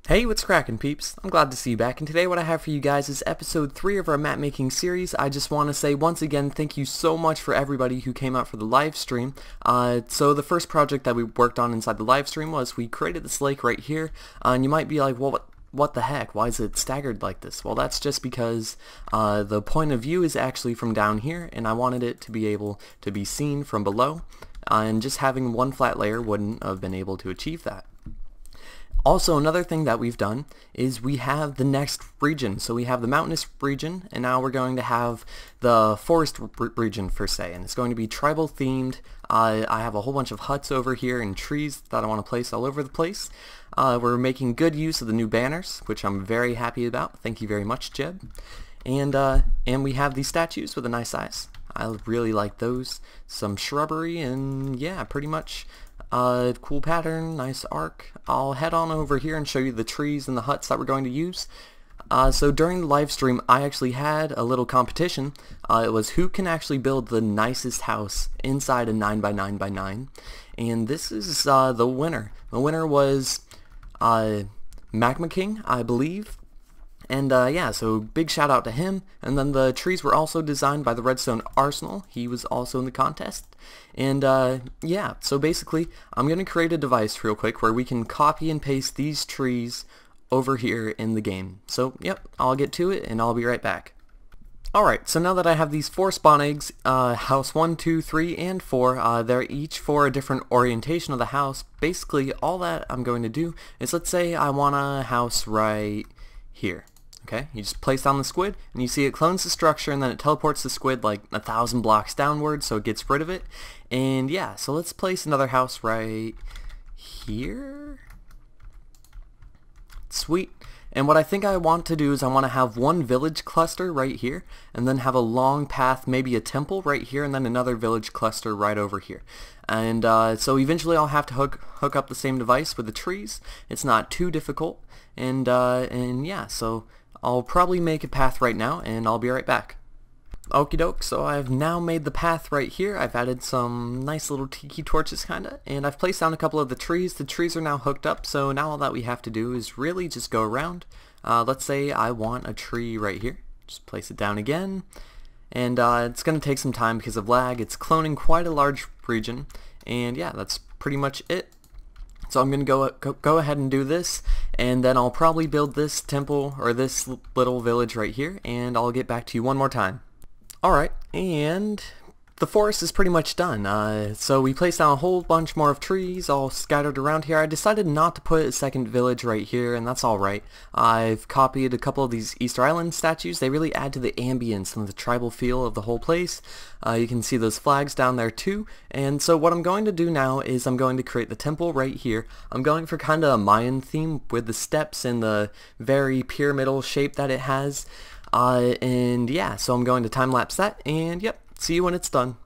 Hey, what's crackin' peeps? I'm glad to see you back, and today what I have for you guys is episode 3 of our map making series. I just want to say once again thank you so much for everybody who came out for the live stream. So the first project that we worked on inside the live stream was we created this lake right here, and you might be like, well, what the heck? Why is it staggered like this? Well, that's just because the point of view is actually from down here, and I wanted it to be able to be seen from below, and just having one flat layer wouldn't have been able to achieve that. Also, another thing that we've done is we have the next region. So we have the mountainous region, and now we're going to have the forest region per se, and it's going to be tribal themed. I have a whole bunch of huts over here and trees that I want to place all over the place. We're making good use of the new banners, which I'm very happy about. Thank you very much, Jeb. And we have these statues with a nice size. I really like those. Some shrubbery, and yeah, pretty much cool pattern, nice arc. I'll head on over here and show you the trees and the huts that we're going to use. So during the live stream, I actually had a little competition. It was who can actually build the nicest house inside a 9x9x9, and this is the winner. The winner was Magma King, I believe. And yeah, so big shout out to him. And then the trees were also designed by the Redstone Arsenal. He was also in the contest. And yeah, so basically I'm going to create a device real quick where we can copy and paste these trees over here in the game. So yep, I'll get to it and I'll be right back. Alright, so now that I have these 4 spawn eggs, house 1, 2, 3, and 4, they're each for a different orientation of the house. Basically all that I'm going to do is, let's say I want a house right here. Okay, you just place down the squid, and you see it clones the structure, and then it teleports the squid like 1,000 blocks downward, so it gets rid of it. And yeah, so let's place another house right here. Sweet. And what I think I want to do is I want to have one village cluster right here, and then have a long path, maybe a temple right here, and then another village cluster right over here. And so eventually I'll have to hook up the same device with the trees. It's not too difficult. And yeah, so I'll probably make a path right now, and I'll be right back. Okie doke, so I've now made the path right here. I've added some nice little tiki torches kinda, and I've placed down a couple of the trees. The trees are now hooked up, so now all that we have to do is really just go around. Let's say I want a tree right here. Just place it down again, and it's going to take some time because of lag. It's cloning quite a large region, and yeah, that's pretty much it. So I'm going to go ahead and do this, and then I'll probably build this temple or this little village right here, and I'll get back to you one more time. Alright, and the forest is pretty much done. So we placed down a whole bunch more of trees all scattered around here. I decided not to put a second village right here, and that's alright. I've copied a couple of these Easter Island statues. They really add to the ambience and the tribal feel of the whole place. You can see those flags down there too. And so what I'm going to do now is I'm going to create the temple right here. I'm going for kind of a Mayan theme with the steps and the very pyramidal shape that it has. And yeah, so I'm going to time-lapse that, and yep, see you when it's done.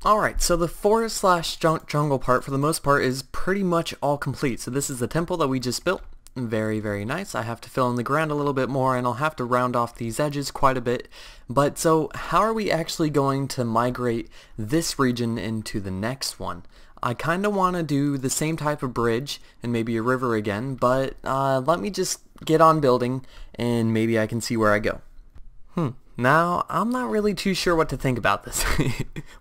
Alright, so the forest/jungle part for the most part is pretty much all complete. So this is the temple that we just built. Very, very nice. I have to fill in the ground a little bit more, and I'll have to round off these edges quite a bit. But so how are we actually going to migrate this region into the next one? I kind of want to do the same type of bridge and maybe a river again, but let me just get on building and maybe I can see where I go. Now, I'm not really too sure what to think about this.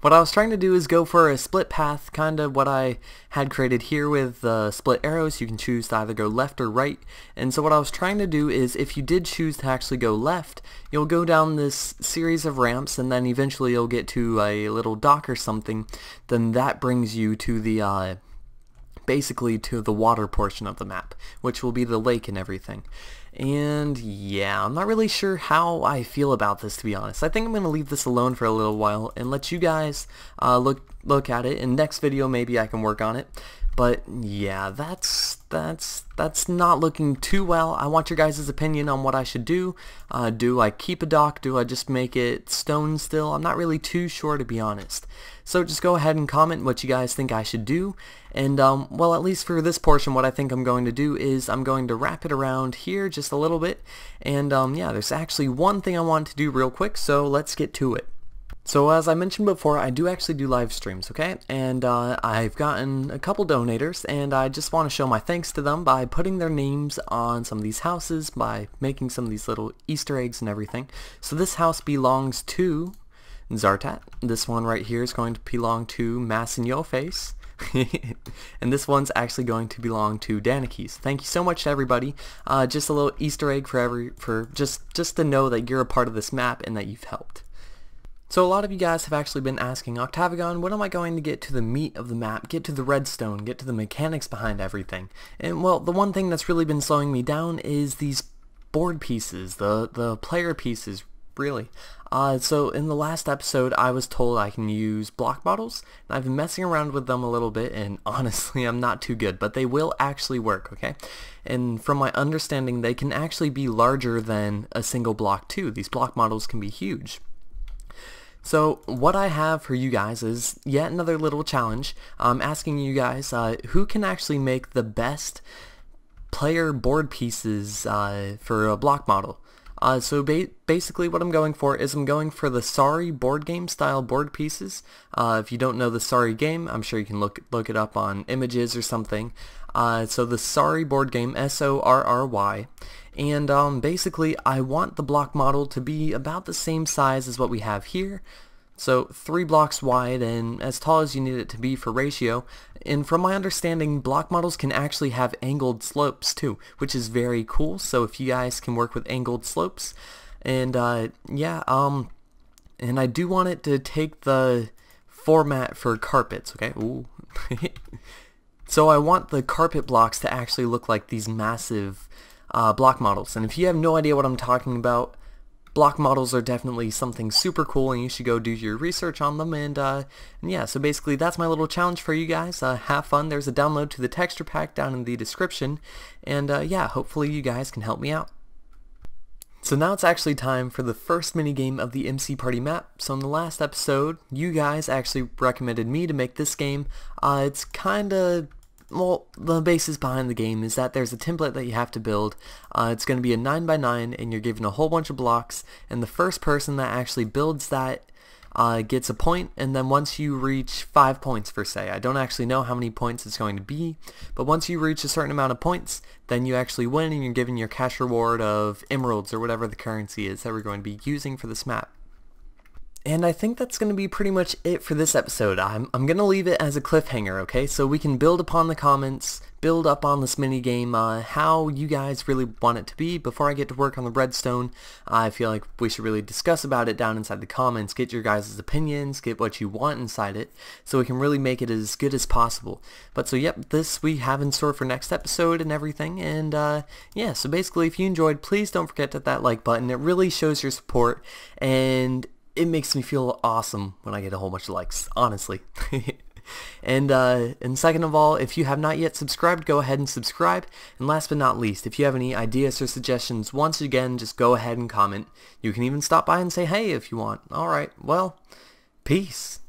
What I was trying to do is go for a split path, kind of what I had created here with split arrows. You can choose to either go left or right. And so what I was trying to do is, if you did choose to actually go left, you'll go down this series of ramps and then eventually you'll get to a little dock or something. Then that brings you to the basically to the water portion of the map, which will be the lake and everything. And yeah, I'm not really sure how I feel about this, to be honest. I think I'm going to leave this alone for a little while and let you guys look at it. In next video maybe I can work on it. But yeah, that's not looking too well. I want your guys' opinion on what I should do. Do I keep a dock? Do I just make it stone still? I'm not really too sure, to be honest. So just go ahead and comment what you guys think I should do. And well, at least for this portion, what I think I'm going to do is I'm going to wrap it around here just a little bit. And yeah, there's actually one thing I want to do real quick, so let's get to it. So as I mentioned before, I do actually do live streams, okay? And I've gotten a couple donators, and I just want to show my thanks to them by putting their names on some of these houses, by making some of these little Easter eggs and everything. So this house belongs to Zartat. This one right here is going to belong to Mass in Yo Face. And this one's actually going to belong to Danikis. Thank you so much to everybody. Just a little Easter egg for just to know that you're a part of this map and that you've helped. So a lot of you guys have actually been asking, Octavigon, when am I going to get to the meat of the map, get to the redstone, get to the mechanics behind everything? And well, the one thing that's really been slowing me down is these board pieces, the player pieces, really. So in the last episode I was told I can use block models, and I've been messing around with them a little bit, and honestly I'm not too good, but they will actually work, okay? And from my understanding, they can actually be larger than a single block too. These block models can be huge. So what I have for you guys is yet another little challenge. I'm asking you guys who can actually make the best player board pieces for a block model. So basically what I'm going for is I'm going for the Sorry board game style board pieces. If you don't know the Sorry game, I'm sure you can look it up on images or something. So the Sorry board game, S-O-R-R-Y. And basically I want the block model to be about the same size as what we have here. So 3 blocks wide and as tall as you need it to be for ratio. And from my understanding, block models can actually have angled slopes too, which is very cool. So if you guys can work with angled slopes, and yeah, and I do want it to take the format for carpets, okay? Ooh. So I want the carpet blocks to actually look like these massive block models. And if you have no idea what I'm talking about, block models are definitely something super cool, and you should go do your research on them. And yeah, so basically that's my little challenge for you guys. Have fun. There's a download to the texture pack down in the description, and yeah, hopefully you guys can help me out. So now it's actually time for the first minigame of the MC Party map. So in the last episode, you guys actually recommended me to make this game. It's kinda, well, the basis behind the game is that there's a template that you have to build. It's going to be a 9x9, and you're given a whole bunch of blocks, and the first person that actually builds that gets a point. And then once you reach 5 points per se, I don't actually know how many points it's going to be, but once you reach a certain amount of points, then you actually win, and you're given your cash reward of emeralds or whatever the currency is that we're going to be using for this map. And I think that's going to be pretty much it for this episode. I'm going to leave it as a cliffhanger, okay? So we can build upon the comments, build up on this minigame, how you guys really want it to be. Before I get to work on the redstone, I feel like we should really discuss about it down inside the comments, get your guys' opinions, get what you want inside it, so we can really make it as good as possible. But so yep, this we have in store for next episode and everything. And yeah, so basically if you enjoyed, please don't forget to hit that like button. It really shows your support, and it makes me feel awesome when I get a whole bunch of likes, honestly. And second of all, if you have not yet subscribed, go ahead and subscribe. And last but not least, if you have any ideas or suggestions, once again, just go ahead and comment. You can even stop by and say hey if you want. Alright, well, peace.